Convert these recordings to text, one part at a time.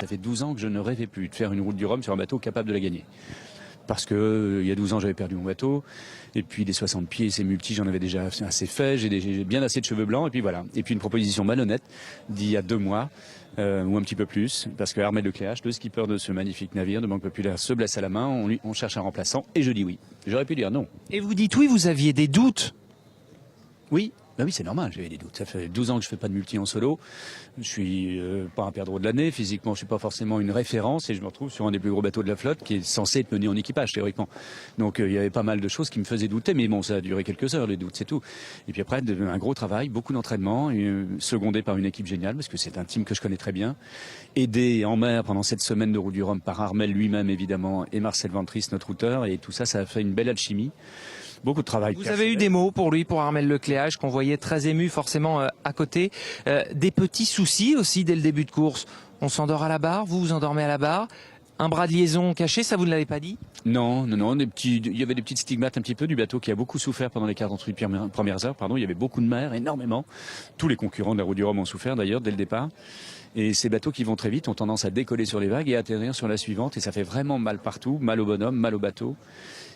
fait 12 ans que je ne rêvais plus de faire une route du Rhum sur un bateau capable de la gagner. Parce que il y a 12 ans, j'avais perdu mon bateau. Et puis les 60 pieds, ces multis, j'en avais déjà assez fait. J'ai bien assez de cheveux blancs. Et puis voilà. Et puis une proposition malhonnête d'il y a 2 mois, ou un petit peu plus. Parce que Armel Lecléache, le skipper de ce magnifique navire de Banque Populaire, se blesse à la main. On cherche un remplaçant. Et je dis oui. J'aurais pu dire non. Et vous dites oui, vous aviez des doutes? Oui. Ben oui, c'est normal, j'avais des doutes. Ça fait 12 ans que je fais pas de multi en solo. Je suis pas un perdreau de l'année. Physiquement, je suis pas forcément une référence et je me retrouve sur un des plus gros bateaux de la flotte qui est censé être mené en équipage, théoriquement. Donc il y avait pas mal de choses qui me faisaient douter, mais bon, ça a duré quelques heures, les doutes, c'est tout. Et puis après, un gros travail, beaucoup d'entraînement, secondé par une équipe géniale, parce que c'est un team que je connais très bien. Aidé en mer pendant cette semaine de Route du Rhum par Armel lui-même, évidemment, et Marcel Ventris, notre routeur. Et tout ça, ça a fait une belle alchimie. Beaucoup de travail. Vous avez eu des mots pour lui, pour Armel Lecléache, qu'on voyait très ému forcément à côté. Des petits soucis aussi dès le début de course. On s'endort à la barre, vous vous endormez à la barre. Un bras de liaison caché, ça vous ne l'avez pas dit? Non, il y avait des petites stigmates un petit peu du bateau qui a beaucoup souffert pendant les 48 premières heures. Il y avait beaucoup de mer, énormément. Tous les concurrents de la Route du Rhum ont souffert d'ailleurs dès le départ. Et ces bateaux qui vont très vite ont tendance à décoller sur les vagues et à atterrir sur la suivante. Et ça fait vraiment mal partout, mal au bonhomme, mal au bateau.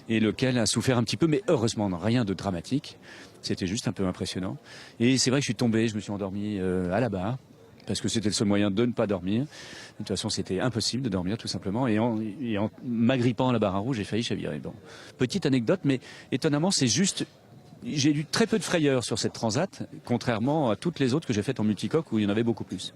Et lequel a souffert un petit peu, mais heureusement rien de dramatique. C'était juste un peu impressionnant. Et c'est vrai que je suis tombé, je me suis endormi à la barre, parce que c'était le seul moyen de ne pas dormir. De toute façon, c'était impossible de dormir, tout simplement. Et en m'agrippant à la barre à rouge, j'ai failli chavirer. Bon, petite anecdote, mais étonnamment, c'est juste... J'ai eu très peu de frayeur sur cette transat, contrairement à toutes les autres que j'ai faites en multicoque, où il y en avait beaucoup plus.